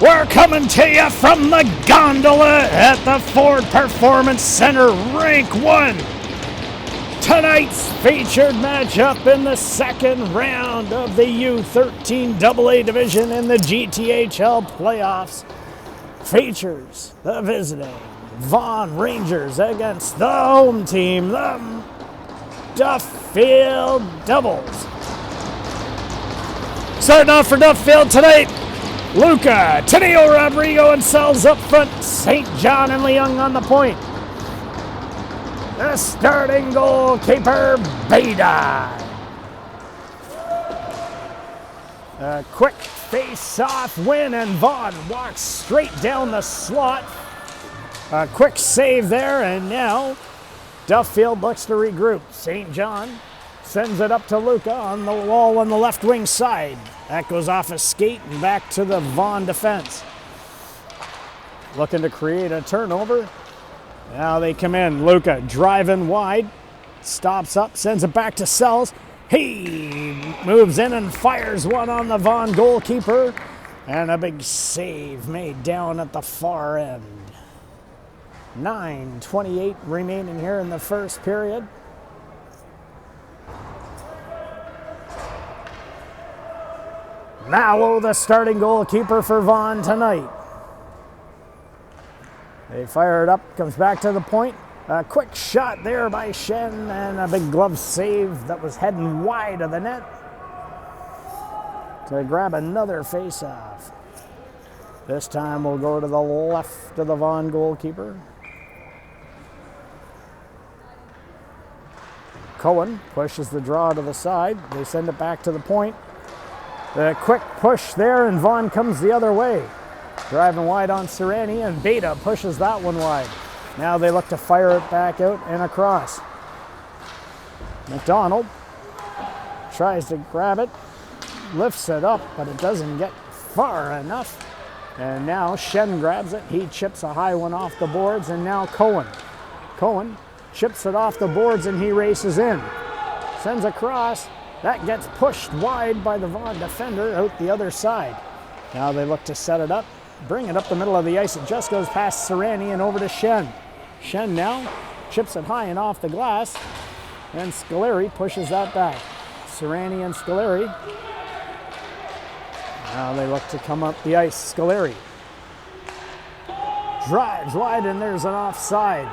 We're coming to you from the gondola at the Ford Performance Center, Rank 1. Tonight's featured matchup in the second round of the U13AA division in the GTHL playoffs features the visiting Vaughan Rangers against the home team, the Duffield Devils. Starting off for Duffield tonight, Luca, Tenio, Rodrigo, and Sells up front. St. John and Leung on the point. The starting goalkeeper, Beda. A quick face-off win, and Vaughan walks straight down the slot. A quick save there, and now Duffield looks to regroup. St. John sends it up to Luca on the wall on the left wing side. That goes off a skate and back to the Vaughan defense. Looking to create a turnover. Now they come in. Luca driving wide. Stops up, sends it back to Sells. He moves in and fires one on the Vaughan goalkeeper. And a big save made down at the far end. 9:28 remaining here in the first period. Mallow, the starting goalkeeper for Vaughan tonight. They fire it up, comes back to the point. A quick shot there by Shen, and a big glove save that was heading wide of the net to grab another face-off. This time we'll go to the left of the Vaughan goalkeeper. Cohen pushes the draw to the side. They send it back to the point. The quick push there, and Vaughan comes the other way. Driving wide on Serrani, and Beda pushes that one wide. Now they look to fire it back out and across. McDonald tries to grab it, lifts it up, but it doesn't get far enough. And now Shen grabs it. He chips a high one off the boards, and now Cohen. Cohen chips it off the boards, and he races in. Sends across. That gets pushed wide by the Vaughan defender out the other side. Now they look to set it up, bring it up the middle of the ice. It just goes past Serrani and over to Shen. Shen now chips it high and off the glass, and Scoleri pushes that back. Serrani and Scoleri. Now they look to come up the ice. Scoleri drives wide, and there's an offside.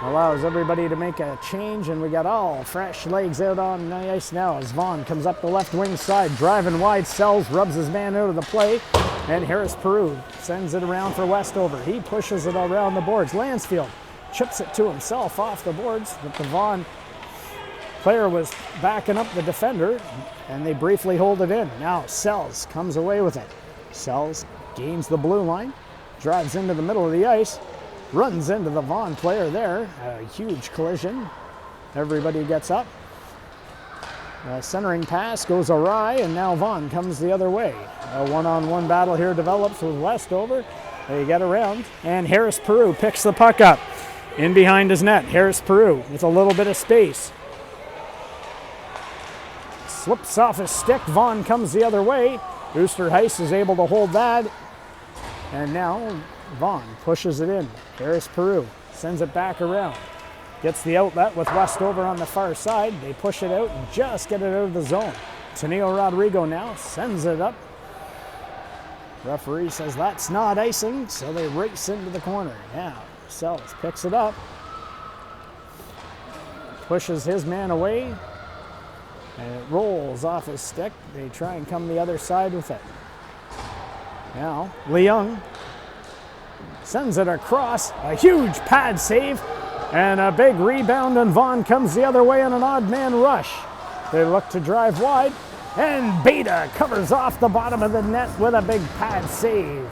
Allows everybody to make a change, and we got all fresh legs out on the ice now as Vaughan comes up the left wing side, driving wide. Sells, rubs his man out of the play, and Harris Peru sends it around for Westover. He pushes it around the boards. Lansfield chips it to himself off the boards, but the Vaughan player was backing up the defender, and they briefly hold it in. Now Sells comes away with it. Sells gains the blue line, drives into the middle of the ice, runs into the Vaughan player there. A huge collision. Everybody gets up. A centering pass goes awry, and now Vaughan comes the other way. A one-on-one battle here develops with Westover. They get around, and Harris Peru picks the puck up in behind his net. Harris Peru with a little bit of space. Slips off his stick. Vaughan comes the other way. Oosterhuis is able to hold that, and now Vaughan pushes it in. Harris Peru sends it back around. Gets the outlet with Westover on the far side. They push it out and just get it out of the zone. Tenio Rodrigo now sends it up. Referee says that's not icing, so they race into the corner. Now Sells picks it up. Pushes his man away. And it rolls off his stick. They try and come the other side with it. Now Leung sends it across, a huge pad save, and a big rebound, and Vaughan comes the other way on an odd man rush. They look to drive wide, and Beda covers off the bottom of the net with a big pad save.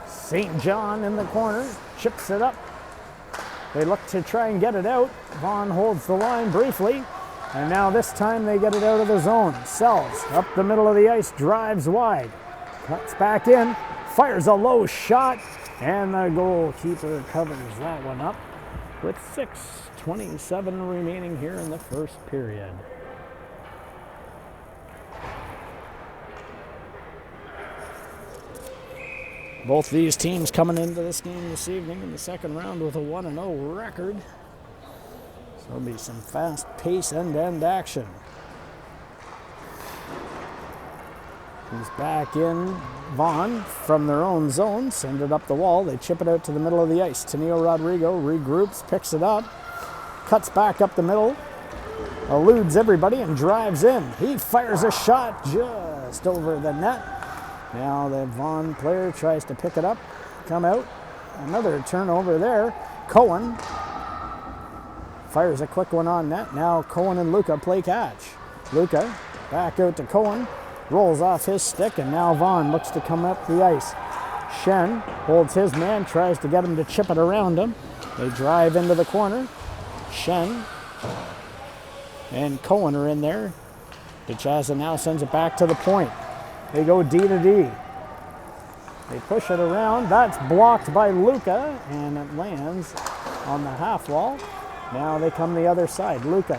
St. John in the corner, chips it up. They look to try and get it out. Vaughan holds the line briefly, and now this time they get it out of the zone. Sells up the middle of the ice, drives wide, cuts back in, fires a low shot, and the goalkeeper covers that one up with 6:27 remaining here in the first period. Both these teams coming into this game this evening in the second round with a 1-0 record. So there'll be some fast pace end-to-end action. He's back in. Vaughan from their own zone. Send it up the wall. They chip it out to the middle of the ice. Tenio Rodrigo regroups, picks it up, cuts back up the middle, eludes everybody and drives in. He fires a shot just over the net. Now the Vaughan player tries to pick it up, come out. Another turnover there. Cohen fires a quick one on net. Now Cohen and Luca play catch. Luca back out to Cohen, rolls off his stick, and now Vaughan looks to come up the ice. Shen holds his man, tries to get him to chip it around him. They drive into the corner. Shen and Cohen are in there. DeChazza now sends it back to the point. They go D to D. They push it around. That's blocked by Luca, and it lands on the half wall. Now they come the other side. Luca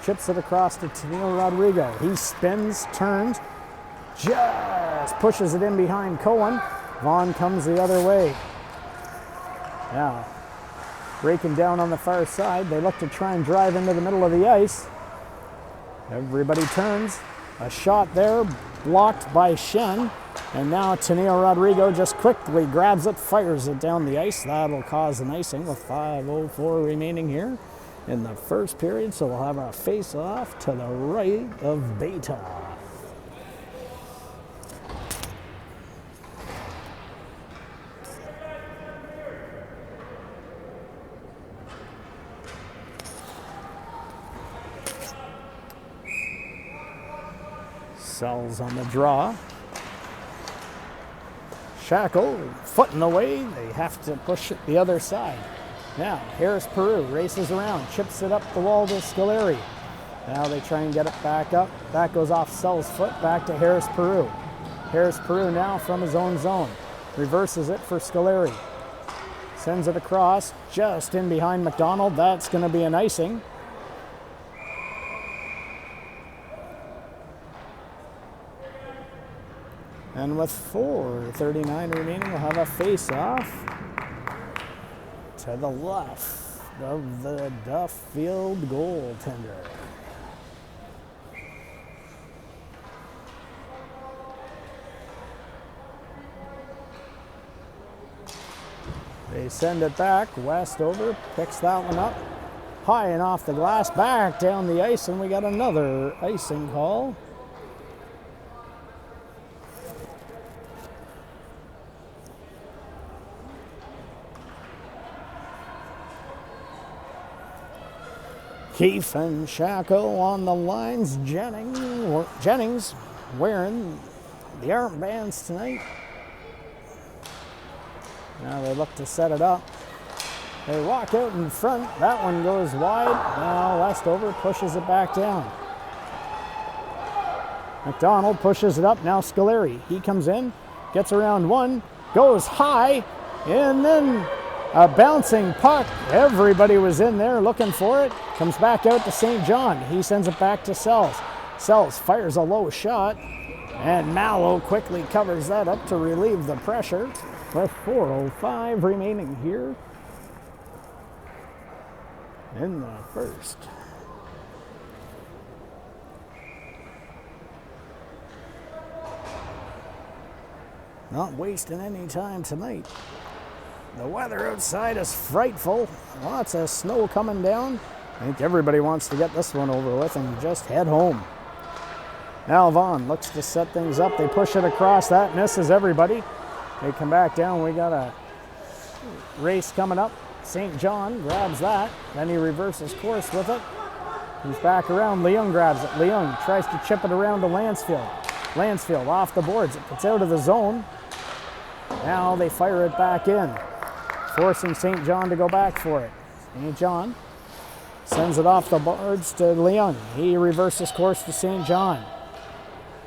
chips it across to Tenio Rodrigo. He spins, turns, just pushes it in behind Cohen. Vaughan comes the other way. Now, breaking down on the far side, they look to try and drive into the middle of the ice. Everybody turns. A shot there, blocked by Shen. And now Tenio Rodrigo just quickly grabs it, fires it down the ice. That'll cause an icing with 5:04 remaining here in the first period. So we'll have a face-off to the right of Beta. Sells on the draw. Shackle, foot in the way. They have to push it the other side. Now, Harris Peru races around, chips it up the wall to Scoleri. Now they try and get it back up. That goes off Sell's foot, back to Harris Peru. Harris Peru now from his own zone. Reverses it for Scoleri. Sends it across, just in behind McDonald. That's going to be an icing. And with 4:39 remaining, we'll have a face-off to the left of the Duffield goaltender. They send it back. Westover picks that one up. High and off the glass, back down the ice, and we got another icing call. Keefe and Shacko on the lines. Jennings wearing the armbands tonight. Now they look to set it up. They walk out in front. That one goes wide. Now Westover pushes it back down. McDonald pushes it up. Now Scoleri. He comes in, gets around one, goes high, and then a bouncing puck. Everybody was in there looking for it. Comes back out to St. John. He sends it back to Sells. Sells fires a low shot, and Mallow quickly covers that up to relieve the pressure with 4:05 remaining here in the first. Not wasting any time tonight. The weather outside is frightful. Lots of snow coming down. I think everybody wants to get this one over with and just head home. Now Vaughan looks to set things up. They push it across. That misses everybody. They come back down. We got a race coming up. St. John grabs that. Then he reverses course with it. He's back around. Leung grabs it. Leung tries to chip it around to Lansfield. Lansfield off the boards. It's out of the zone. Now they fire it back in, forcing St. John to go back for it. St. John sends it off the boards to Leung. He reverses course to St. John.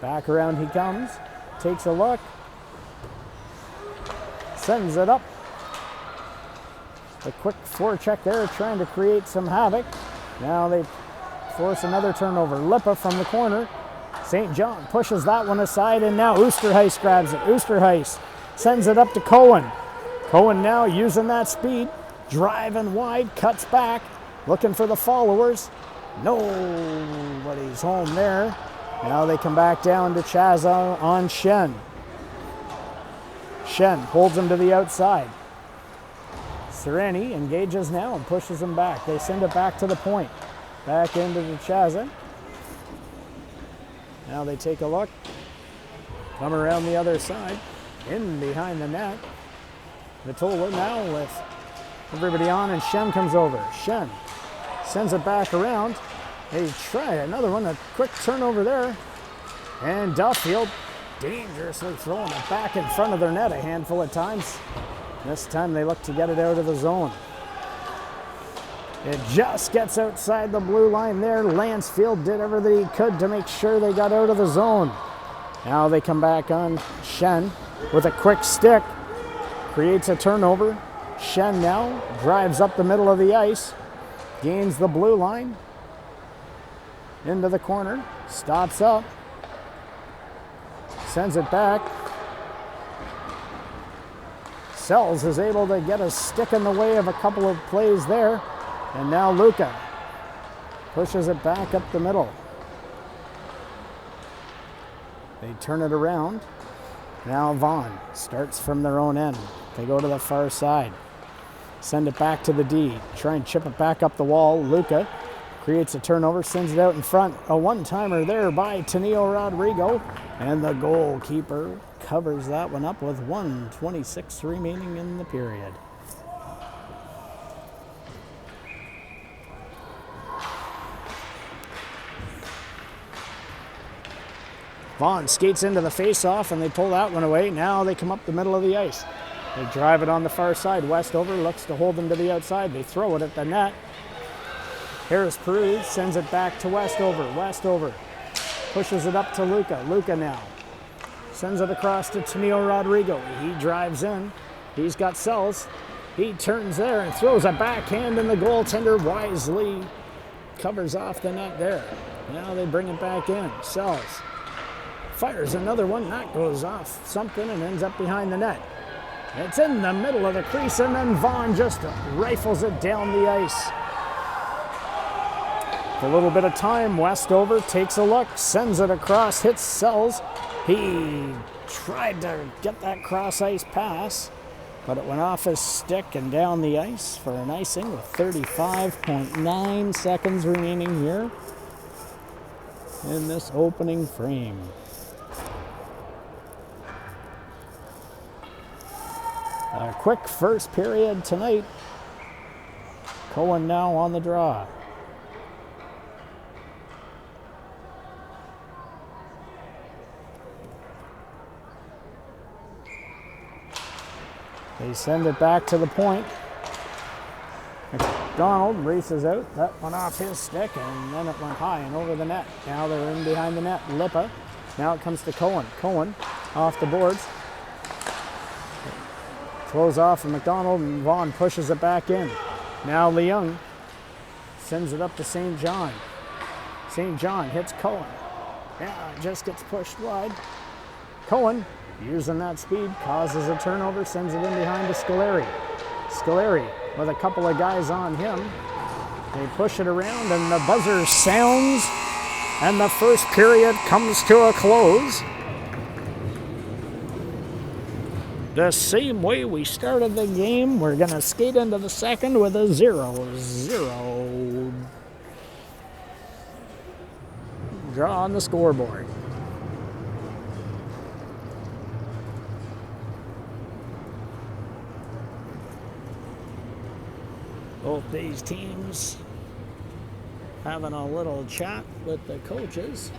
Back around he comes, takes a look, sends it up. A quick forecheck there, trying to create some havoc. Now they force another turnover. Lippa from the corner. St. John pushes that one aside, and now Oosterhuis grabs it. Oosterhuis Sends it up to Cohen. Cohen now using that speed. Driving wide, cuts back. Looking for the followers. Nobody's home there. Now they come back down to Chaza on Shen. Shen holds him to the outside. Sereni engages now and pushes him back. They send it back to the point. Back into the Chaza. Now they take a look. Come around the other side. In behind the net. Vitola now with everybody on, and Shen comes over. Shen sends it back around. They try another one, a quick turnover there. And Duffield dangerously throwing it back in front of their net a handful of times. This time they look to get it out of the zone. It just gets outside the blue line there. Lansfield did everything he could to make sure they got out of the zone. Now they come back on Shen with a quick stick. Creates a turnover. Shen now drives up the middle of the ice. Gains the blue line. Into the corner. Stops up. Sends it back. Sells is able to get a stick in the way of a couple of plays there. And now Luca pushes it back up the middle. They turn it around. Now Vaughan starts from their own end. They go to the far side. Send it back to the D. Try and chip it back up the wall. Luca creates a turnover, sends it out in front. A one-timer there by Tenio Rodrigo. And the goalkeeper covers that one up with 1:26 remaining in the period. Vaughan skates into the face-off and they pull that one away. Now they come up the middle of the ice. They drive it on the far side. Westover looks to hold them to the outside. They throw it at the net. Harris Peru sends it back to Westover. Westover pushes it up to Luca. Luca now sends it across to Tenio Rodrigo. He drives in. He's got Sells. He turns there and throws a backhand, and the goaltender wisely covers off the net there. Now they bring it back in. Sells fires another one. That goes off something and ends up behind the net. It's in the middle of the crease, and then Vaughan just rifles it down the ice. A little bit of time, Westover takes a look, sends it across, hits Sells. He tried to get that cross-ice pass, but it went off his stick and down the ice for an icing with 35.9 seconds remaining here in this opening frame. A quick first period tonight. Cohen now on the draw. They send it back to the point. McDonald races out. That went off his stick, and then it went high and over the net. Now they're in behind the net. Lippa. Now it comes to Cohen. Cohen off the boards. Throws off of McDonald, and Vaughan pushes it back in. Now Leung sends it up to St. John. St. John hits Cohen. Yeah, it just gets pushed wide. Cohen, using that speed, causes a turnover, sends it in behind to Scoleri. Scoleri with a couple of guys on him. They push it around, and the buzzer sounds, and the first period comes to a close. The same way we started the game, we're going to skate into the second with a 0-0 draw on the scoreboard. Both these teams having a little chat with the coaches.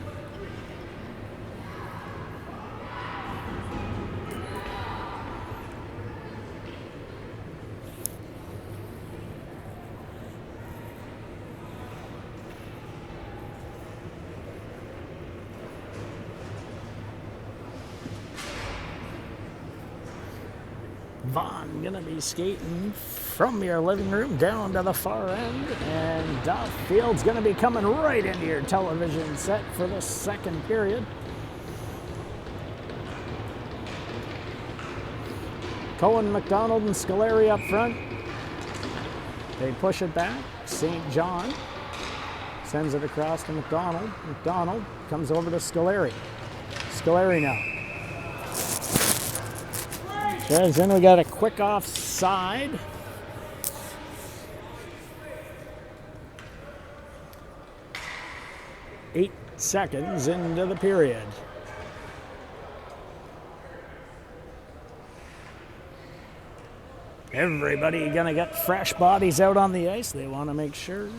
Vaughan gonna be skating from your living room down to the far end, and Duffield's gonna be coming right into your television set for the second period. Cohen, McDonald, and Scoleri up front. They push it back. St. John sends it across to McDonald. McDonald comes over to Scoleri. Scoleri now. Drives in, we got a quick offside. Eight seconds into the period. Everybody gonna get fresh bodies out on the ice. They want to make sure.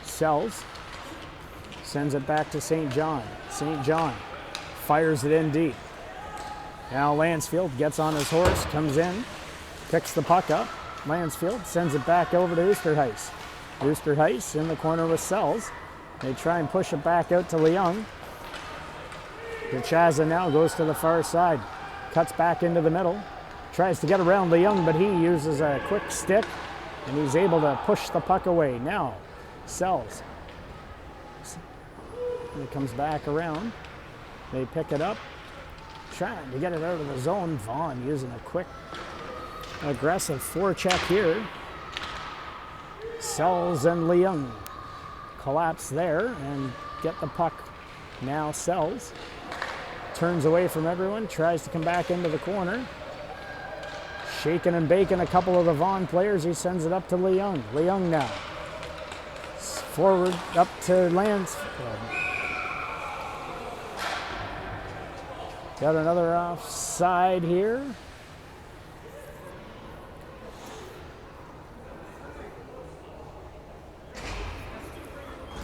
Sells. Sends it back to St. John. St. John fires it in deep. Now Lansfield gets on his horse, comes in, picks the puck up. Lansfield sends it back over to Oosterhuis. Oosterhuis in the corner with Sells. They try and push it back out to Leung. Chaza now goes to the far side. Cuts back into the middle. Tries to get around Leung, but he uses a quick stick, and he's able to push the puck away. Now, Sells. And it comes back around. They pick it up. Trying to get it out of the zone. Vaughan using a quick, aggressive forecheck here. Sells and Leung collapse there and get the puck. Now Sells turns away from everyone, tries to come back into the corner. Shaking and baking a couple of the Vaughan players. He sends it up to Leung. Leung now. Forward up to Lansfield. Got another offside here.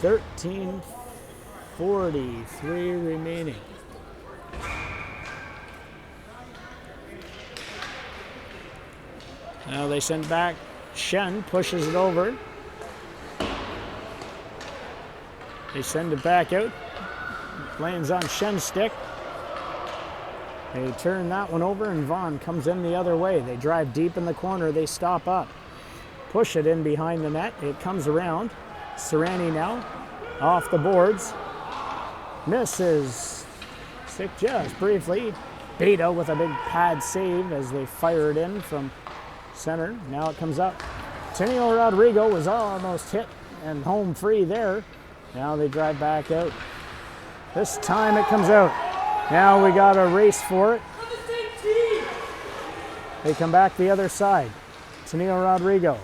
$13:43 remaining. Now they send back. Shen pushes it over. They send it back out. Lands on Shen's stick. They turn that one over, and Vaughan comes in the other way. They drive deep in the corner. They stop up. Push it in behind the net. It comes around. Serrani now off the boards. Misses. Stick just briefly. Beta with a big pad save as they fire it in from center. Now it comes up. Tenio Rodrigo was almost hit and home free there. Now they drive back out. This time it comes out. Now we got a race for it. They come back the other side. Tenio Rodrigo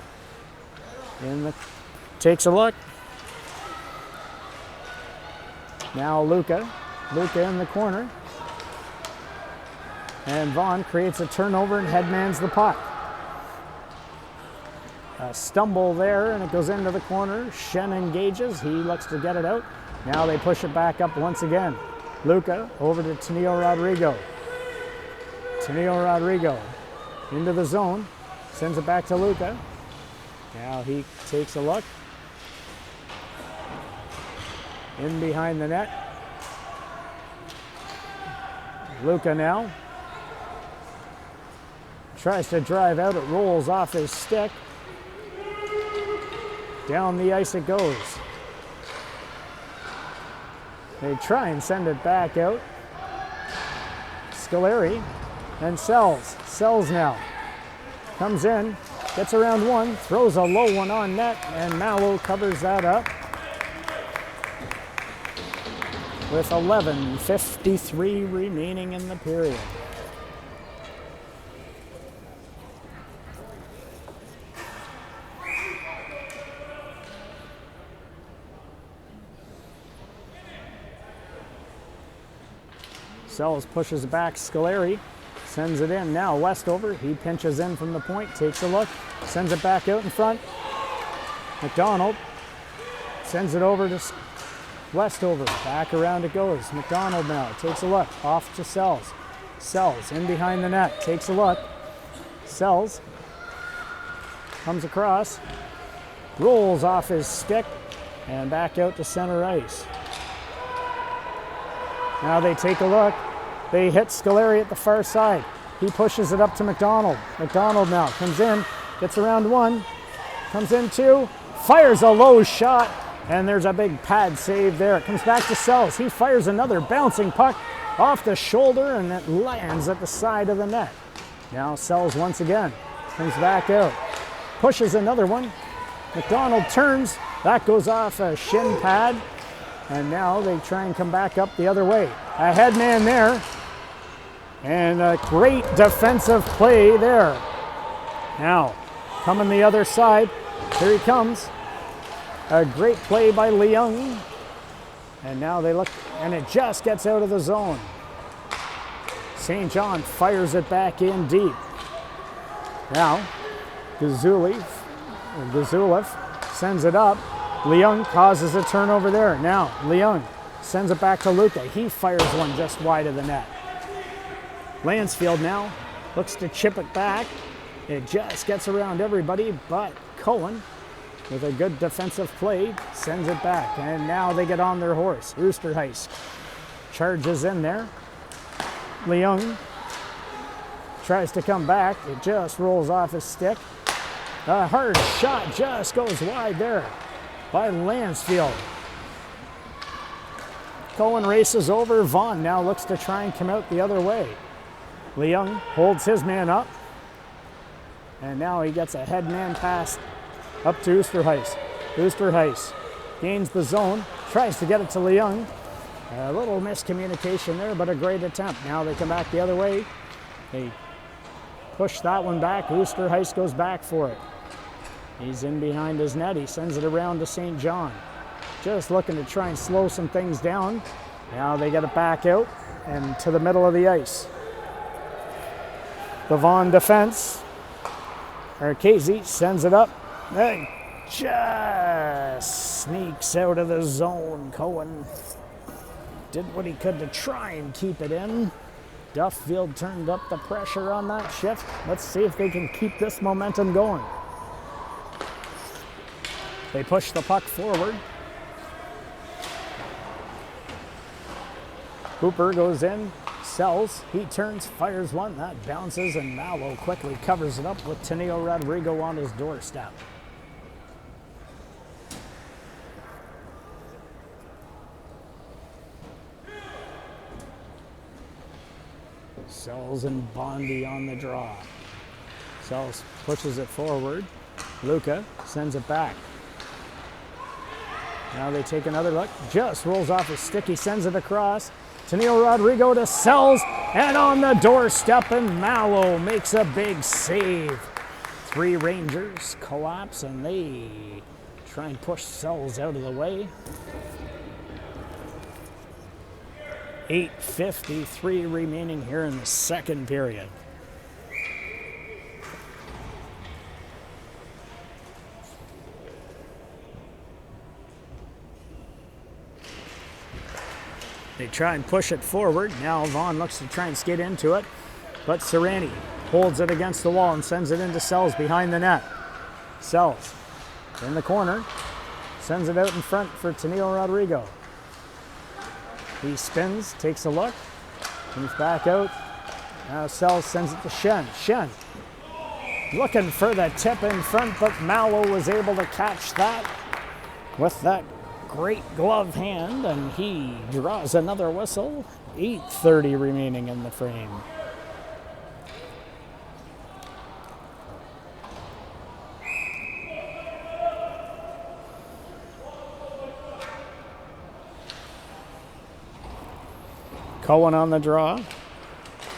takes a look. Now Luca in the corner. And Vaughan creates a turnover and headmans the puck. A stumble there, and it goes into the corner. Shen engages. He looks to get it out. Now they push it back up once again. Luca over to Tenio Rodrigo. Tenio Rodrigo into the zone. Sends it back to Luca. Now he takes a look. In behind the net. Luca now. Tries to drive out. It rolls off his stick. Down the ice it goes. They try and send it back out. Scoleri and Sells. Sells now. Comes in, gets around one, throws a low one on net, and Mallow covers that up. With 11:53 remaining in the period. Sells pushes back. Scoleri sends it in. Now Westover. He pinches in from the point. Takes a look. Sends it back out in front. McDonald sends it over to Westover. Back around it goes. McDonald now takes a look. Off to Sells. Sells in behind the net. Takes a look. Sells comes across. Rolls off his stick. And back out to center ice. Now they take a look. They hit Scoleri at the far side. He pushes it up to McDonald. McDonald now comes in, gets around one, comes in two, fires a low shot, And there's a big pad save there. It comes back to Sells. He fires another bouncing puck off the shoulder, and it lands at the side of the net. Now Sells once again. Comes back out. Pushes another one. McDonald turns. That goes off a shin pad. And now they try and come back up the other way. A head man there. And a great defensive play there. Now, coming the other side. Here he comes. A great play by Leung. And now they look, and it just gets out of the zone. St. John fires it back in deep. Now, Gazulev sends it up. Leung causes a turnover there. Now, Leung sends it back to Luca. He fires one just wide of the net. Lansfield now looks to chip it back. It just gets around everybody, but Cohen, with a good defensive play, sends it back. And now they get on their horse. Oosterhuis charges in there. Leung tries to come back. It just rolls off his stick. A hard shot just goes wide there by Lansfield. Cohen races over. Vaughan now looks to try and come out the other way. Leung holds his man up. And now he gets a head man pass up to Oosterhuis. Oosterhuis gains the zone, tries to get it to Leung. A little miscommunication there, but a great attempt. Now they come back the other way. They push that one back. Oosterhuis goes back for it. He's in behind his net. He sends it around to St. John. Just looking to try and slow some things down. Now they get it back out and to the middle of the ice. The Vaughan defense. Arcasi sends it up. Hey, just sneaks out of the zone. Cohen did what he could to try and keep it in. Duffield turned up the pressure on that shift. Let's see if they can keep this momentum going. They push the puck forward. Hooper goes in, Sells, he turns, fires one, that bounces, and Mallow quickly covers it up with Tenio Rodrigo on his doorstep. Sells and Bondi on the draw. Sells pushes it forward. Luca sends it back. Now they take another look. Just rolls off his stick. He sends it across. Tenio Rodrigo to Sells. And on the doorstep, and Mallow makes a big save. 3 Rangers collapse, and they try and push Sells out of the way. 8:53 remaining here in the second period. They try and push it forward. Now Vaughan looks to try and skate into it, but Serrani holds it against the wall and sends it into Sells behind the net. Sells in the corner, sends it out in front for Tenio Rodrigo. He spins, takes a look, comes back out. Now Sells sends it to Shen. Shen looking for the tip in front, but Mallow was able to catch that with that great glove hand, and he draws another whistle. 8:30 remaining in the frame. Cohen on the draw.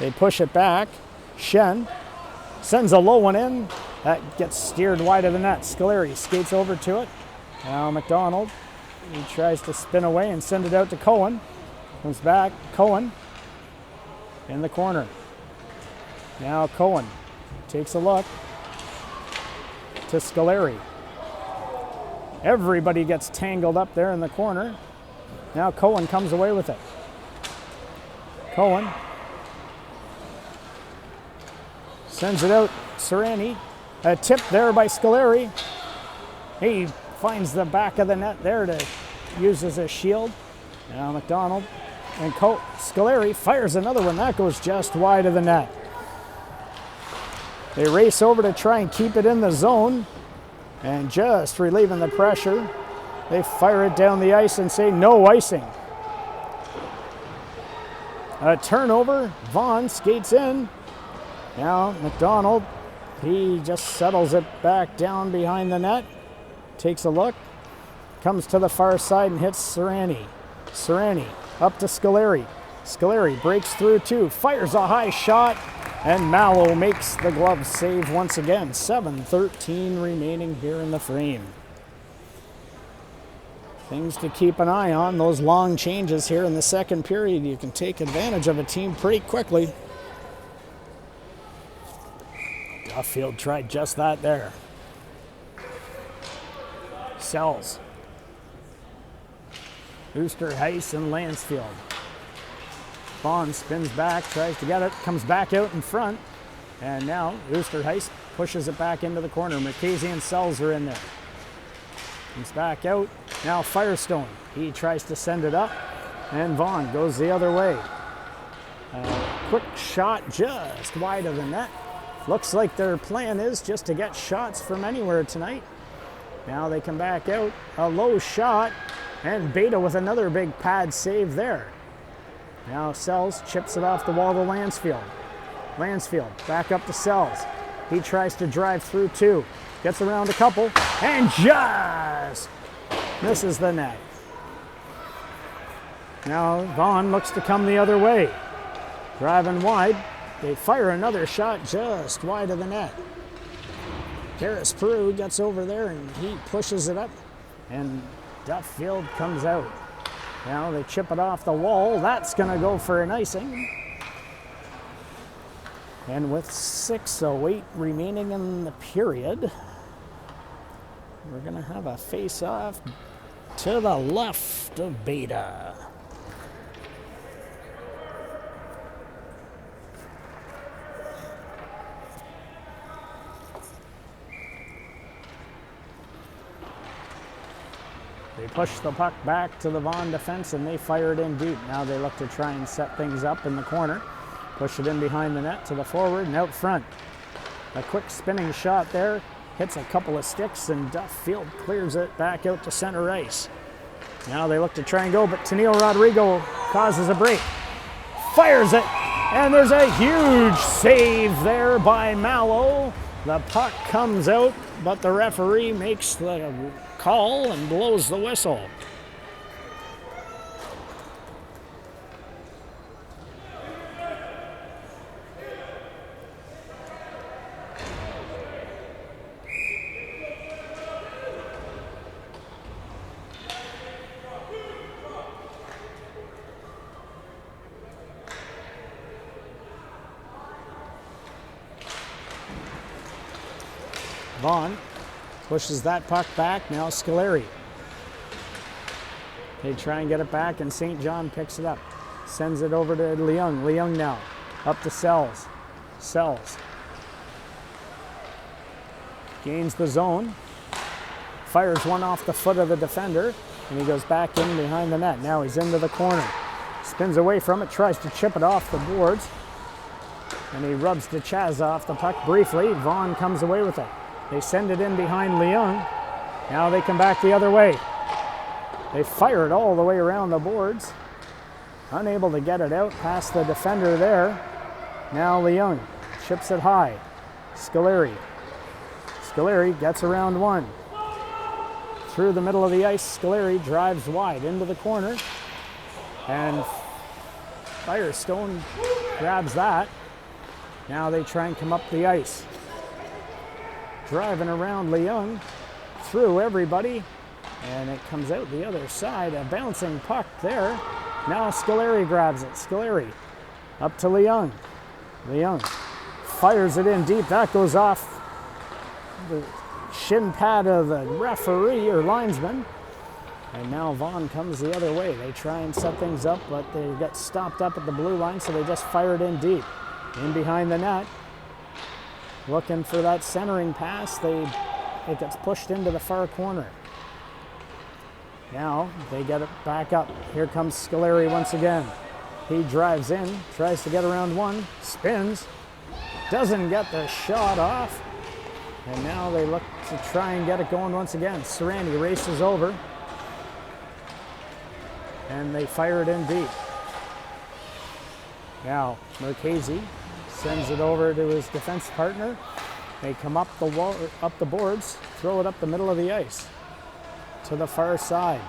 They push it back. Shen sends a low one in. That gets steered wide of the net. Scoleri skates over to it. Now McDonald. He tries to spin away and send it out to Cohen. Comes back. Cohen in the corner. Now Cohen takes a look to Scoleri. Everybody gets tangled up there in the corner. Now Cohen comes away with it. Cohen sends it out. Serrani. A tip there by Scoleri. He finds the back of the net there to use as a shield. Now McDonald and Scoleri fires another one. That goes just wide of the net. They race over to try and keep it in the zone. And just relieving the pressure They fire it down the ice and say no icing. A turnover. Vaughan skates in. Now McDonald, he just settles it back down behind the net. Takes a look. Comes to the far side and hits Serrani. Serrani up to Scoleri. Scoleri breaks through too. Fires a high shot. And Mallow makes the glove save once again. 7:13 remaining here in the frame. Things to keep an eye on. Those long changes here in the second period. You can take advantage of a team pretty quickly. Duffield tried just that there. Sells. Oosterhuis and Lansfield. Vaughan spins back, tries to get it, comes back out in front. And now Oosterhuis pushes it back into the corner. Marchese and Sells are in there. Comes back out. Now Firestone. He tries to send it up. And Vaughan goes the other way. Quick shot just wide of the net. Looks like their plan is just to get shots from anywhere tonight. Now they come back out. A low shot. And Beta with another big pad save there. Now Sells chips it off the wall to Lansfield. Lansfield back up to Sells. He tries to drive through too. Gets around a couple and just misses the net. Now Vaughan looks to come the other way. Driving wide. They fire another shot just wide of the net. Harris Peru gets over there and he pushes it up. And Duffield comes out. Now they chip it off the wall. That's going to go for an icing. And with 6:08 remaining in the period, we're going to have a face-off to the left of Beta. They push the puck back to the Vaughan defense and they fire it in deep. Now they look to try and set things up in the corner. Push it in behind the net to the forward and out front. A quick spinning shot there. Hits a couple of sticks and Duffield clears it back out to center ice. Now they look to try and go, but Tennille Rodrigo causes a break. Fires it, and there's a huge save there by Mallow. The puck comes out, but the referee makes the call and blows the whistle. Vaughan pushes that puck back. Now Scoleri. They try and get it back, and St. John picks it up. Sends it over to Leung. Leung now up to Sells. Sells. Gains the zone. Fires one off the foot of the defender, and he goes back in behind the net. Now he's into the corner. Spins away from it, tries to chip it off the boards, and he rubs DeChaz off the puck briefly. Vaughan comes away with it. They send it in behind Leung. Now they come back the other way. They fire it all the way around the boards. Unable to get it out past the defender there. Now Leung chips it high. Scoleri. Scoleri gets around one. Through the middle of the ice, Scoleri drives wide into the corner. And Firestone grabs that. Now they try and come up the ice. Driving around Leung, through everybody, and it comes out the other side. A bouncing puck there. Now Scoleri grabs it. Scoleri up to Leung. Leung fires it in deep. That goes off the shin pad of the referee or linesman. And now Vaughan comes the other way. They try and set things up, but they get stopped up at the blue line, so they just fire it in deep. In behind the net. Looking for that centering pass. It gets pushed into the far corner. Now they get it back up. Here comes Scoleri once again. He drives in, tries to get around one, spins, doesn't get the shot off. And now they look to try and get it going once again. Serrani races over. and they fire it in deep. Now Marchese sends it over to his defense partner. They come up the boards, throw it up the middle of the ice to the far side.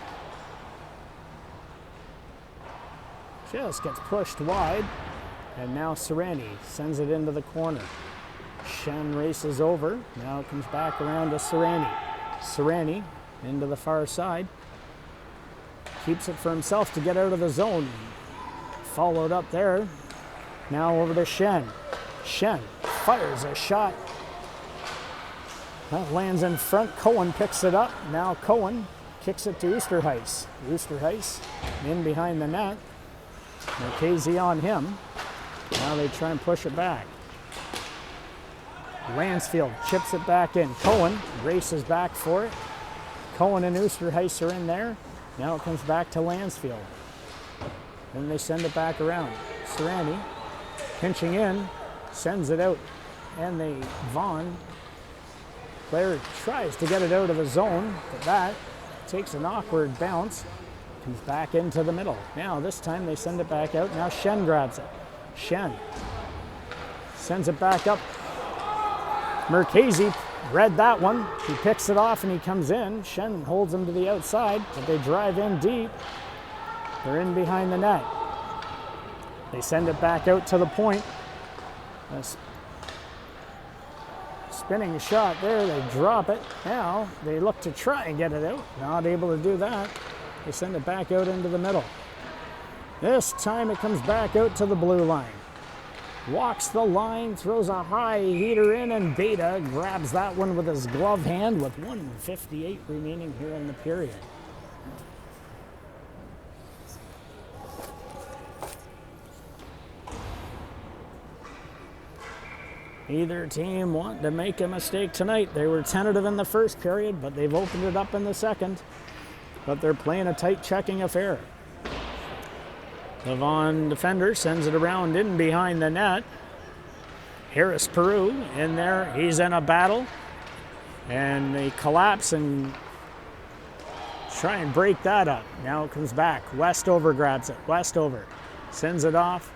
Just gets pushed wide, and now Sereni sends it into the corner. Shen races over. Now it comes back around to Sereni. Sereni into the far side. Keeps it for himself to get out of the zone. Followed up there. Now over to Shen. Shen fires a shot. That lands in front. Cohen picks it up. Now Cohen kicks it to Oosterhuis. Oosterhuis in behind the net. Marchese on him. Now they try and push it back. Lansfield chips it back in. Cohen races back for it. Cohen and Oosterhuis are in there. Now it comes back to Lansfield. Then they send it back around. Sereni pinching in, sends it out. And Vaughan player tries to get it out of the zone, but that takes an awkward bounce. Comes back into the middle. Now this time they send it back out. Now Shen grabs it. Shen sends it back up. Marchese read that one. He picks it off and he comes in. Shen holds him to the outside, but they drive in deep. They're in behind the net. They send it back out to the point. A spinning shot there. They drop it. Now they look to try and get it out. Not able to do that. They send it back out into the middle. This time it comes back out to the blue line. Walks the line, throws a high heater in, and Beta grabs that one with his glove hand with 1:58 remaining here in the period. Neither team want to make a mistake tonight. They were tentative in the first period, but they've opened it up in the second. But they're playing a tight checking affair. The Vaughan defender sends it around in behind the net. Harris Peru in there. He's in a battle. And they collapse and try and break that up. Now it comes back. Westover grabs it. Westover sends it off.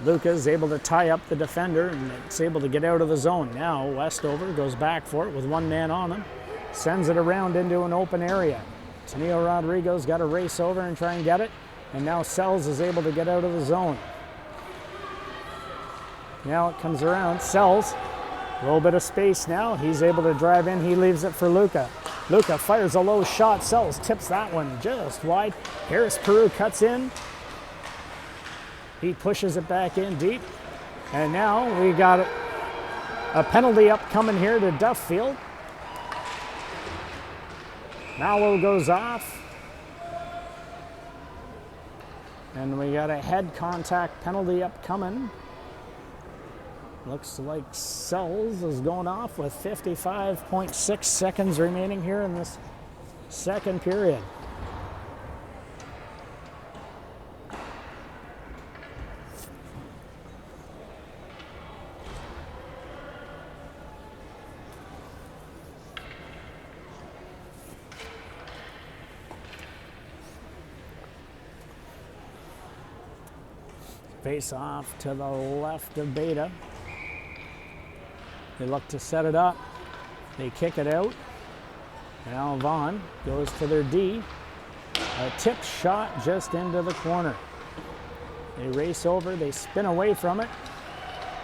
Luca's able to tie up the defender and it's able to get out of the zone. Now Westover goes back for it with one man on him. Sends it around into an open area. Taneo Rodrigo's got to race over and try and get it. And now Sells is able to get out of the zone. Now it comes around. Sells, a little bit of space now. He's able to drive in. He leaves it for Luca. Luca fires a low shot. Sells tips that one just wide. Harris Peru cuts in. He pushes it back in deep. And now we got a penalty upcoming here to Duffield. Mallow goes off. And we got a head contact penalty upcoming. Looks like Sells is going off with 55.6 seconds remaining here in this second period. Face off to the left of Beta. They look to set it up. They kick it out. Now Vaughan goes to their D. A tip shot just into the corner. They race over. They spin away from it.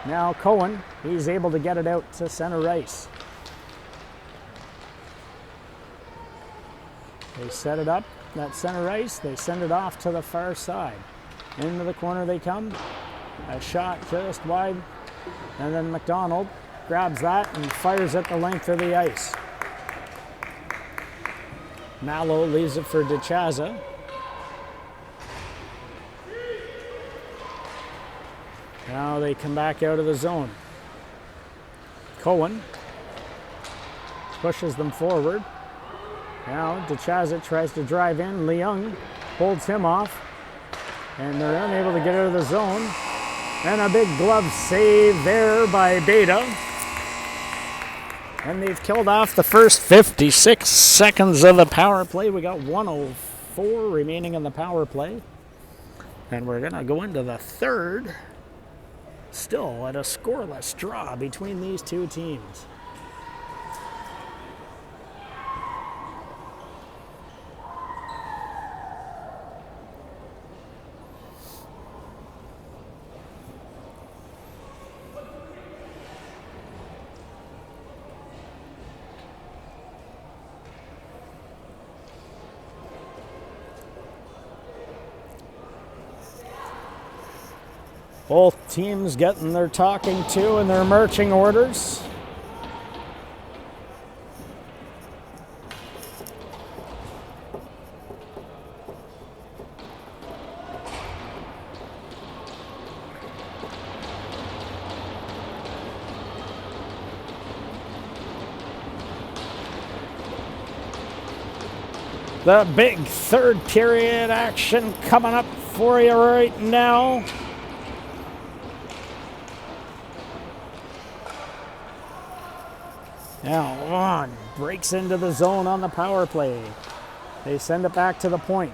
Now Cohen, he's able to get it out to center ice. They set it up. That center ice. They send it off to the far side. Into the corner they come. A shot just wide. And then McDonald grabs that and fires it the length of the ice. Mallow leaves it for DeChaza. Now they come back out of the zone. Cohen pushes them forward. Now DeChaza tries to drive in. Leung holds him off. And they're unable to get out of the zone. And a big glove save there by Beta. And they've killed off the first 56 seconds of the power play. We got 2:34 remaining in the power play. And we're going to go into the third, still at a scoreless draw between these two teams. Both teams getting their talking to and their marching orders. The big third period action coming up for you right now. Now Vaughan breaks into the zone on the power play. They send it back to the point,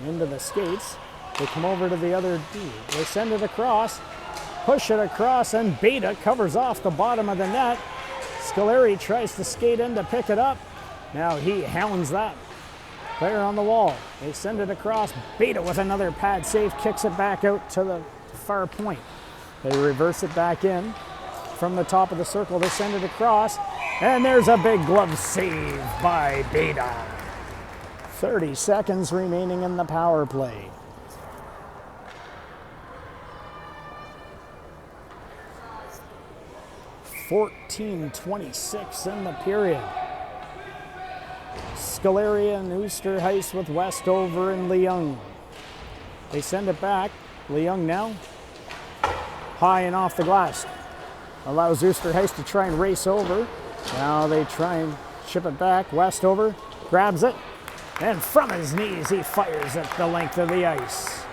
into the skates. They come over to the other D. They send it across, push it across, and Beta covers off the bottom of the net. Scoleri tries to skate in to pick it up. Now he hounds that player on the wall. They send it across. Beta with another pad save, kicks it back out to the far point. They reverse it back in. From the top of the circle, they send it across, and there's a big glove save by Beta. 30 seconds remaining in the power play. .14:26 in the period. Scoleri and Oosterhuis with Westover and Leung. They send it back. Leung now high and off the glass. Allows Oosterhuis to try and race over. Now they try and chip it back. Westover grabs it, and from his knees he fires it the length of the ice.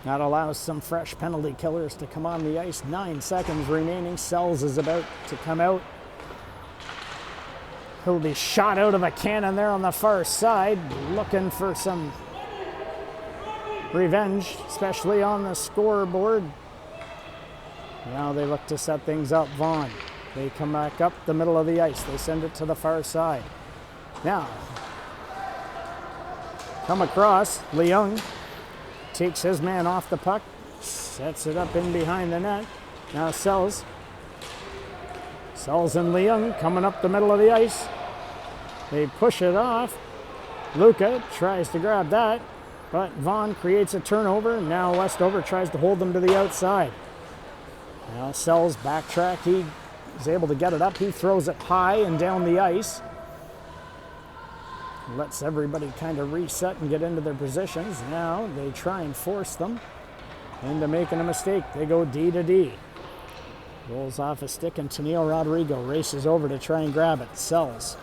That allows some fresh penalty killers to come on the ice. 9 seconds remaining. Sells is about to come out. He'll be shot out of a cannon there on the far side, looking for some revenge, especially on the scoreboard. Now they look to set things up. Vaughan. They come back up the middle of the ice. They send it to the far side. Now, come across. Leung takes his man off the puck, sets it up in behind the net. Now Sells and Leung coming up the middle of the ice. They push it off. Luca tries to grab that, but Vaughan creates a turnover. Now Westover tries to hold them to the outside. Now Sells backtrack. He is able to get it up. He throws it high and down the ice. Lets everybody kind of reset and get into their positions. Now they try and force them into making a mistake. They go D to D. Rolls off a stick, and Tennille Rodrigo races over to try and grab it. Sells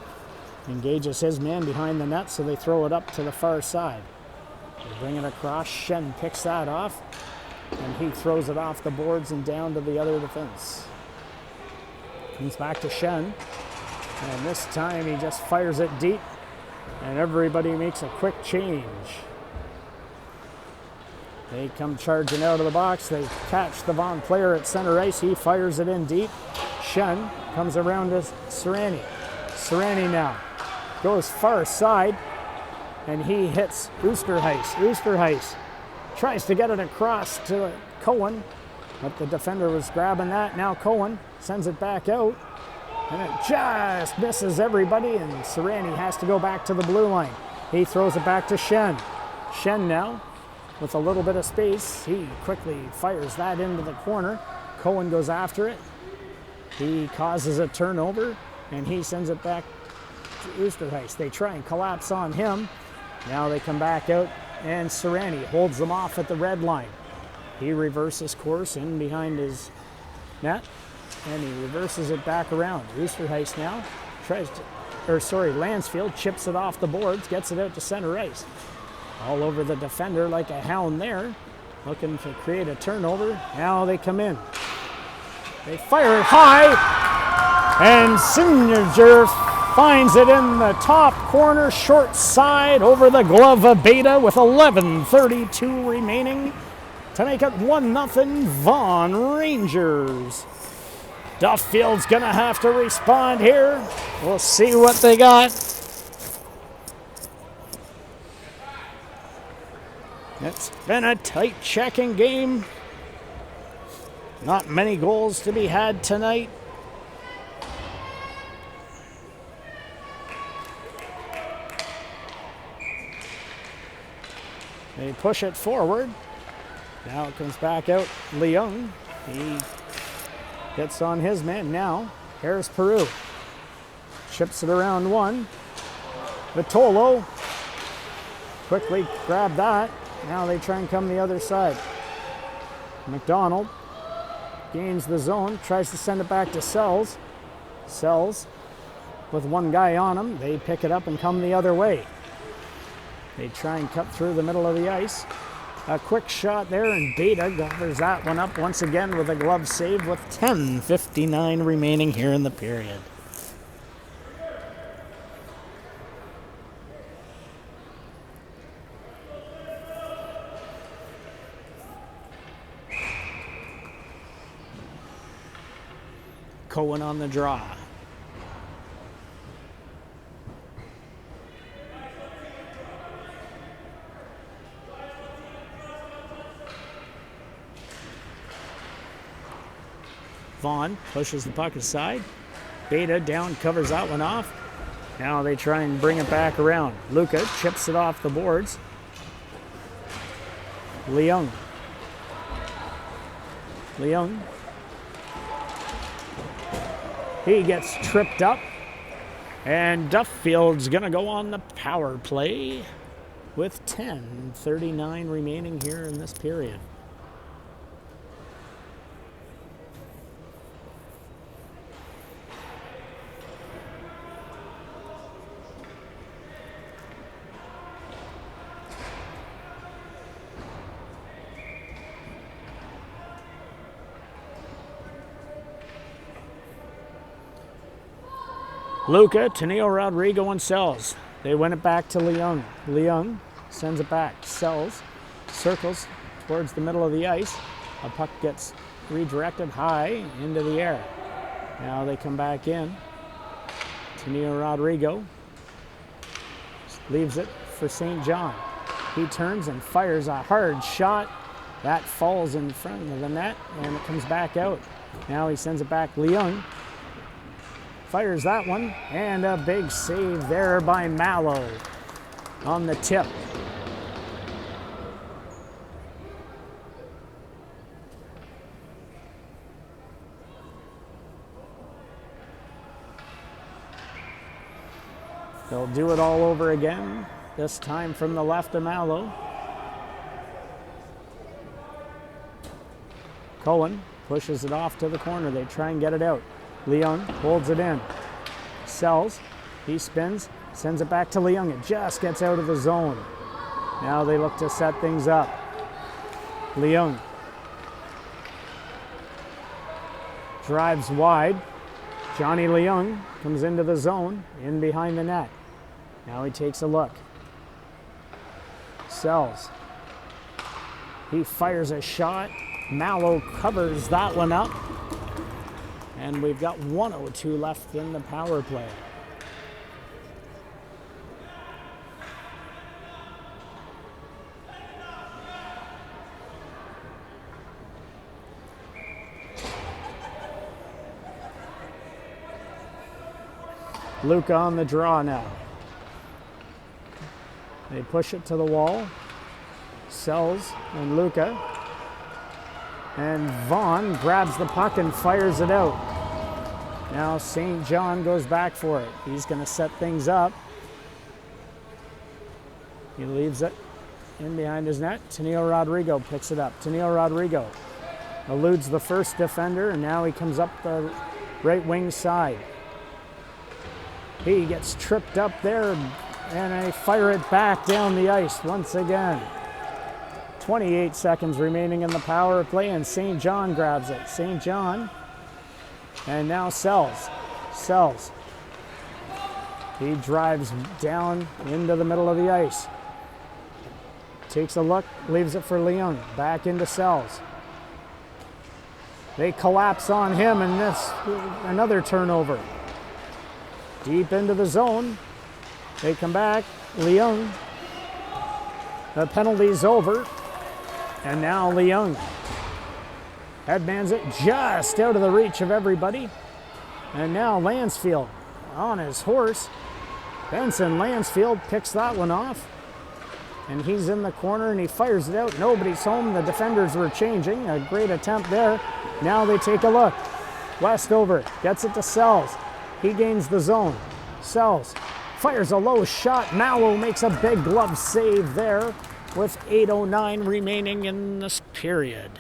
engages his man behind the net, so they throw it up to the far side. They bring it across. Shen picks that off, and he throws it off the boards and down to the other defense. Comes back to Shen, and this time he just fires it deep, and everybody makes a quick change. They come charging out of the box. They catch the Vaughan player at center ice. He fires it in deep. Shen comes around to Serrani. Serrani now goes far side, and he hits Oosterhuis. Oosterhuis tries to get it across to Cohen, but the defender was grabbing that. Now Cohen sends it back out, and it just misses everybody, and Serrani has to go back to the blue line. He throws it back to Shen. Shen now, with a little bit of space, he quickly fires that into the corner. Cohen goes after it. He causes a turnover, and he sends it back to Oosterhuis. They try and collapse on him. Now they come back out, and Serrani holds them off at the red line. He reverses course in behind his net, and he reverses it back around. Oosterhuis now Lansfield chips it off the boards, gets it out to center ice. All over the defender like a hound there, looking to create a turnover. Now they come in. They fire it high, and Signature Finds it in the top corner, short side, over the glove of Beta with 11:32 remaining to make it 1-0 Vaughan Rangers. Duffield's going to have to respond here. We'll see what they got. It's been a tight checking game. Not many goals to be had tonight. They push it forward. Now it comes back out. Leung. He gets on his man now. Here's Peru. Chips it around one. Vitolo quickly grabbed that. Now they try and come the other side. McDonald gains the zone. Tries to send it back to Sells. Sells with one guy on him. They pick it up and come the other way. They try and cut through the middle of the ice. A quick shot there, and Beta covers that one up once again with a glove save with 10:59 remaining here in the period. Cohen on the draw. Vaughan pushes the puck aside. Beta down, covers that one off. Now they try and bring it back around. Luca chips it off the boards. Leung. He gets tripped up. And Duffield's going to go on the power play with 10:39 remaining here in this period. Luca, Tenio Rodrigo, and Sells. They win it back to Leung. Leung sends it back. Sells circles towards the middle of the ice. A puck gets redirected high into the air. Now they come back in. Tenio Rodrigo leaves it for St. John. He turns and fires a hard shot. That falls in front of the net, and it comes back out. Now he sends it back. Leung fires that one, and a big save there by Mallow on the tip. They'll do it all over again, this time from the left of Mallow. Cohen pushes it off to the corner. They try and get it out. Leung holds it in. Sells. He spins. Sends it back to Leung. It just gets out of the zone. Now they look to set things up. Leung drives wide. Johnny Leung comes into the zone, in behind the net. Now he takes a look. Sells. He fires a shot. Mallow covers that one up. And we've got 1:02 left in the power play. Luca on the draw now. They push it to the wall. Sells and Luca. And Vaughan grabs the puck and fires it out. Now St. John goes back for it. He's going to set things up. He leaves it in behind his net. Tenio Rodrigo picks it up. Tenio Rodrigo eludes the first defender, and now he comes up the right wing side. He gets tripped up there, and they fire it back down the ice once again. 28 seconds remaining in the power play, and St. John grabs it. St. John, and now Sells. He drives down into the middle of the ice. Takes a look, leaves it for Leung. Back into Sells. They collapse on him, and that's another turnover. Deep into the zone. They come back. Leung. The penalty's over. And now Leung headmans it just out of the reach of everybody. And now Lansfield on his horse. Benson Lansfield picks that one off. And he's in the corner and he fires it out. Nobody's home. The defenders were changing. A great attempt there. Now they take a look. Westover gets it to Sells. He gains the zone. Sells fires a low shot. Mallow makes a big glove save there with 8:09 remaining in this period.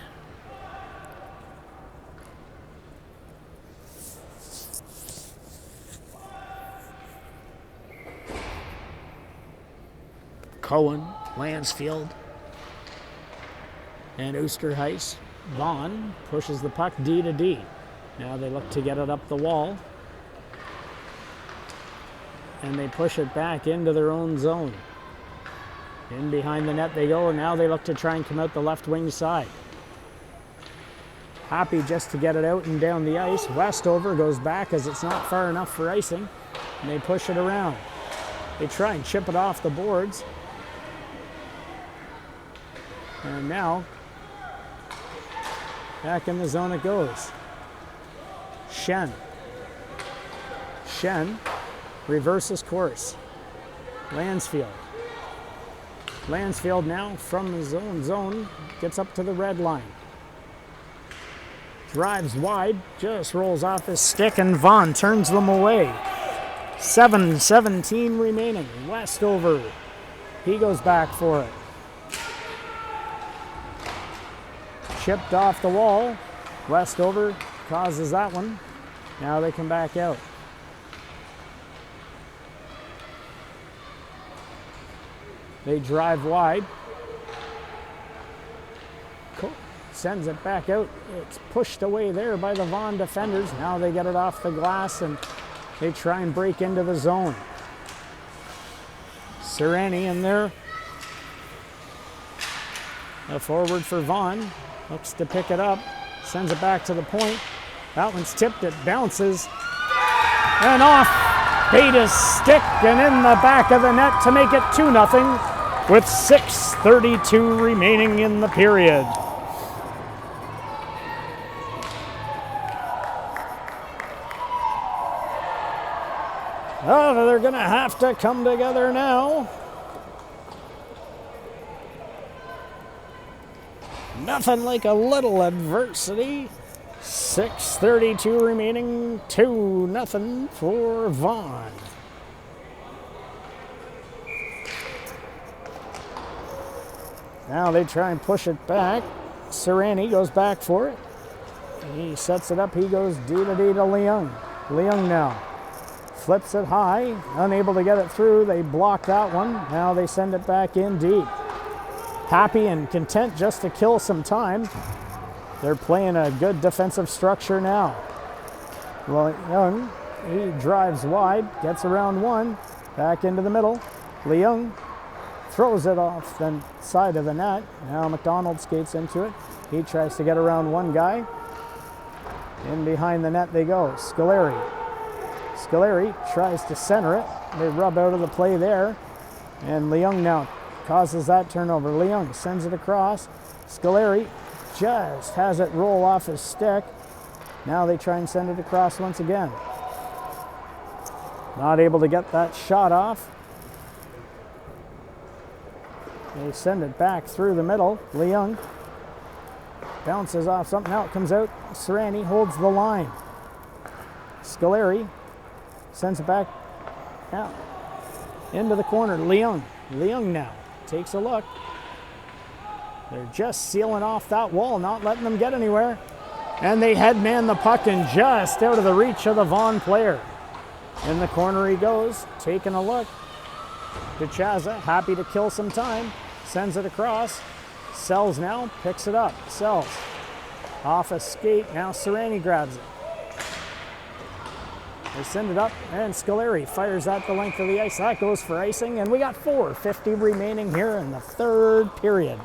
Cohen, Lansfield, and Oosterhuis. Vaughan pushes the puck D to D. Now they look to get it up the wall. And they push it back into their own zone. In behind the net they go, and now they look to try and come out the left wing side. Happy just to get it out and down the ice. Westover goes back as it's not far enough for icing. And they push it around. They try and chip it off the boards. And now, back in the zone it goes. Shen reverses course. Lansfield now from his own zone gets up to the red line. Drives wide, just rolls off his stick, and Vaughan turns them away. 7:17 remaining. Westover, he goes back for it. Chipped off the wall. Westover causes that one. Now they come back out. They drive wide. Sends it back out. It's pushed away there by the Vaughan defenders. Now they get it off the glass and they try and break into the zone. Serrani in there. A forward for Vaughan. Looks to pick it up. Sends it back to the point. That one's tipped. It bounces. And off Beta's stick and in the back of the net to make it 2-0 with 6:32 remaining in the period. Oh, they're going to have to come together now. Nothing like a little adversity. 6:32 remaining, 2-0 for Vaughan. Now they try and push it back. Serrani goes back for it. He sets it up. He goes D to D to Leung. Leung now flips it high, unable to get it through. They block that one. Now they send it back in deep. Happy and content just to kill some time. They're playing a good defensive structure now. Leung, he drives wide, gets around one, back into the middle. Leung throws it off the side of the net. Now McDonald skates into it. He tries to get around one guy. In behind the net they go. Scoleri tries to center it. They rub out of the play there. And Leung now causes that turnover. Leung sends it across. Scoleri just has it roll off his stick. Now they try and send it across once again. Not able to get that shot off. They send it back through the middle. Leung bounces off something. Now it comes out. Serrani holds the line. Scoleri sends it back out into the corner. Leung now takes a look. They're just sealing off that wall, not letting them get anywhere. And they headman the puck and just out of the reach of the Vaughan player. In the corner he goes, taking a look. DeChaza, happy to kill some time, sends it across. Sells now, picks it up. Sells off a skate. Now Serrani grabs it. They send it up, and Scolari fires at the length of the ice. That goes for icing, and we got 4:50 remaining here in the third period.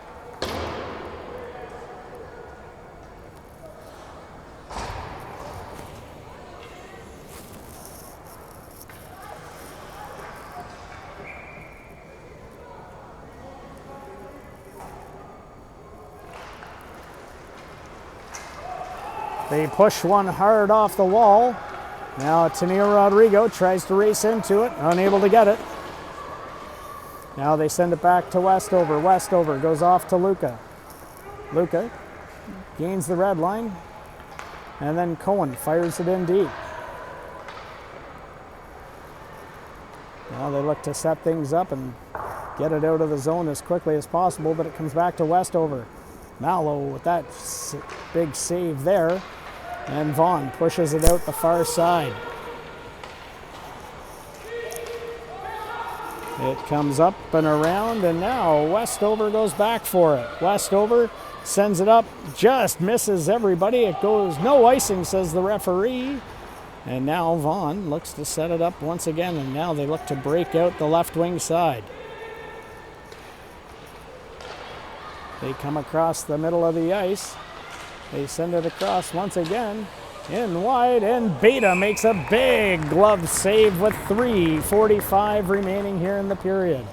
They push one hard off the wall. Now Taneo Rodrigo tries to race into it, unable to get it. Now they send it back to Westover. Westover goes off to Luca. Luca gains the red line, and then Cohen fires it in deep. Now they look to set things up and get it out of the zone as quickly as possible, but it comes back to Westover. Mallow with that big save there. And Vaughan pushes it out the far side. It comes up and around, and now Westover goes back for it. Westover sends it up, just misses everybody. It goes, no icing, says the referee. And now Vaughan looks to set it up once again, and now they look to break out the left wing side. They come across the middle of the ice. They send it across once again, in wide, and Beta makes a big glove save with 3:45 remaining here in the period.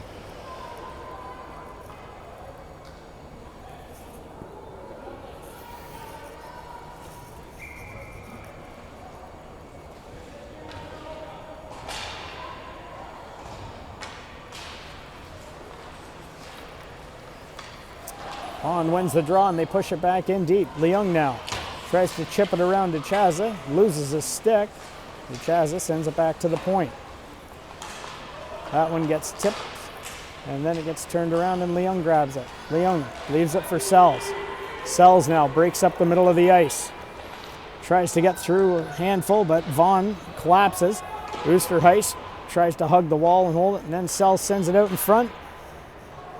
Vaughan wins the draw, and they push it back in deep. Leung now tries to chip it around to Chaza, loses his stick. Chaza sends it back to the point. That one gets tipped, and then it gets turned around, and Leung grabs it. Leung leaves it for Sells. Sells now breaks up the middle of the ice. Tries to get through a handful, but Vaughan collapses. Oosterhuis tries to hug the wall and hold it, and then Sells sends it out in front.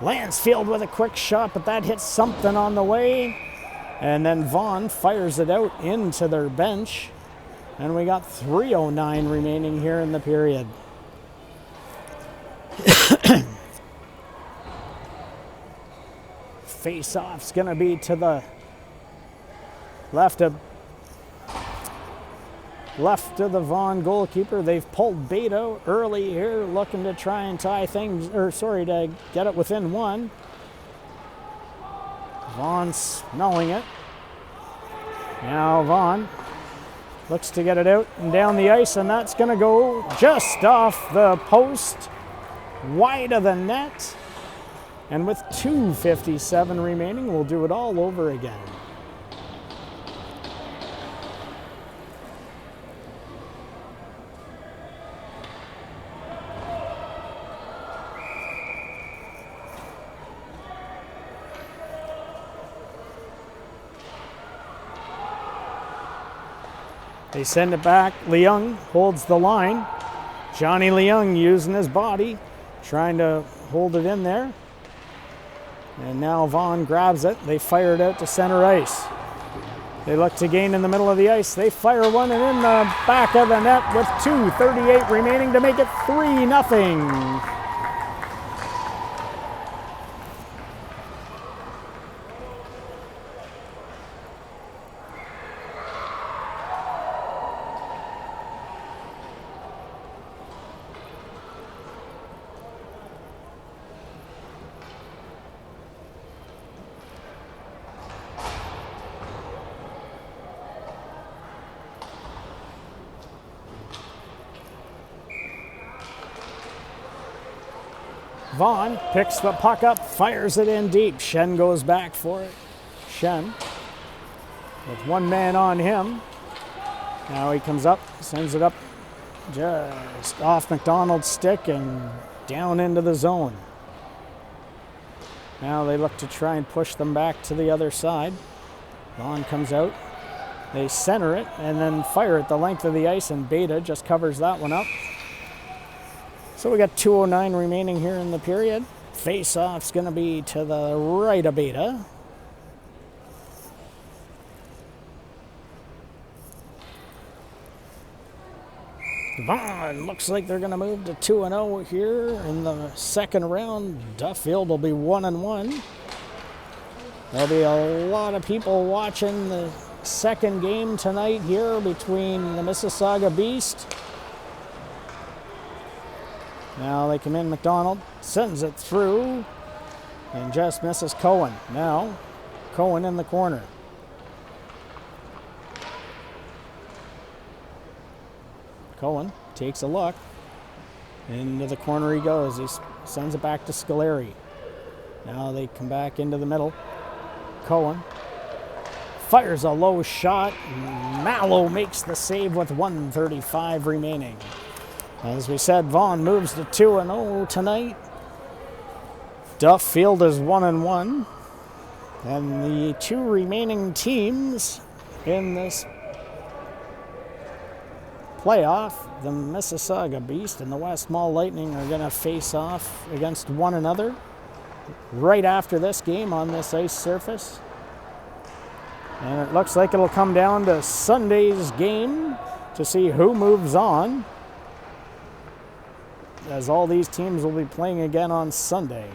Lansfield with a quick shot, but that hits something on the way. And then Vaughan fires it out into their bench. And we got 3:09 remaining here in the period. Face-off's going to be to the left of the Vaughan goalkeeper. They've pulled Beta early here, looking to try and tie things, to get it within one. Vaughan smelling it. Now Vaughan looks to get it out and down the ice, and that's going to go just off the post, wide of the net. And with 2:57 remaining, we'll do it all over again. They send it back. Leung holds the line. Johnny Leung using his body, trying to hold it in there. And now Vaughan grabs it. They fire it out to center ice. They look to gain in the middle of the ice. They fire one and in the back of the net with 2:38 remaining to make it 3-0. Vaughan picks the puck up, fires it in deep. Shen goes back for it. Shen with one man on him. Now he comes up, sends it up just off McDonald's stick and down into the zone. Now they look to try and push them back to the other side. Vaughan comes out. They center it and then fire it the length of the ice, and Beta just covers that one up. So we got 2:09 remaining here in the period. Face-off's going to be to the right of Beta. Vaughan looks like they're going to move to 2-0 here in the second round. Duffield will be 1-1. There'll be a lot of people watching the second game tonight here between the Mississauga Beast. Now they come in, McDonald sends it through and just misses Cohen. Now Cohen in the corner. Cohen takes a look. Into the corner he goes. He sends it back to Scolari. Now they come back into the middle. Cohen fires a low shot. Mallow makes the save with 1:35 remaining. As we said, Vaughan moves to 2-0 tonight. Duffield is 1-1. And the two remaining teams in this playoff, the Mississauga Beast and the West Mall Lightning, are going to face off against one another right after this game on this ice surface. And it looks like it'll come down to Sunday's game to see who moves on, as all these teams will be playing again on Sunday.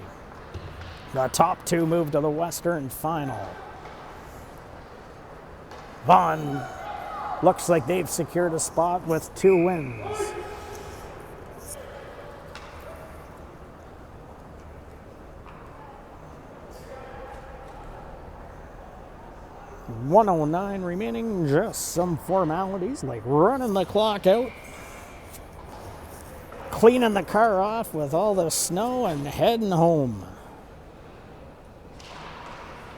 The top two move to the Western Final. Vaughan looks like they've secured a spot with 2 wins. .109 remaining, just some formalities like running the clock out, cleaning the car off with all the snow, and heading home.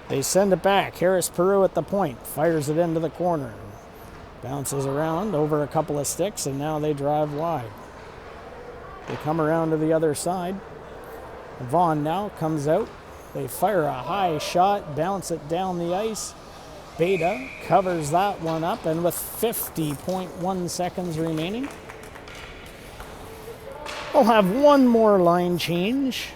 They send it back. Harris Peru at the point, fires it into the corner. Bounces around over a couple of sticks, and now they drive wide. They come around to the other side. Vaughan now comes out. They fire a high shot, bounce it down the ice. Beta covers that one up, and with 50.1 seconds remaining, we'll have one more line change.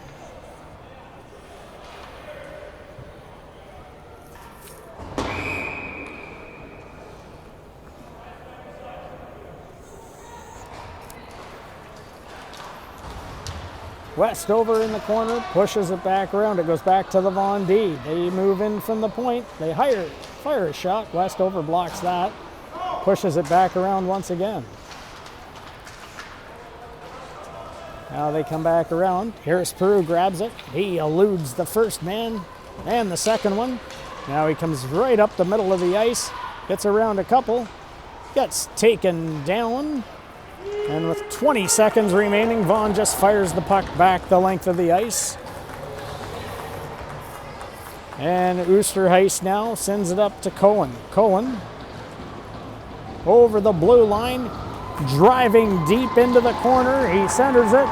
Westover in the corner, pushes it back around. It goes back to the Vaughan D. They move in from the point. They fire a shot. Westover blocks that. Pushes it back around once again. Now they come back around. Harris Peru grabs it. He eludes the first man and the second one. Now he comes right up the middle of the ice. Gets around a couple. Gets taken down. And with 20 seconds remaining, Vaughan just fires the puck back the length of the ice. And Oosterhuis now sends it up to Cohen. Cohen over the blue line, driving deep into the corner. He centers it.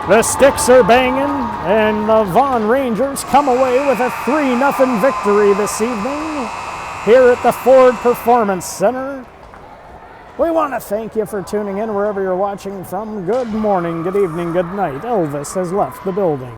The sticks are banging, and the Vaughan Rangers come away with a 3-0 victory this evening here at the Ford Performance Center. We want to thank you for tuning in wherever you're watching from. Good morning, good evening, good night. Elvis has left the building.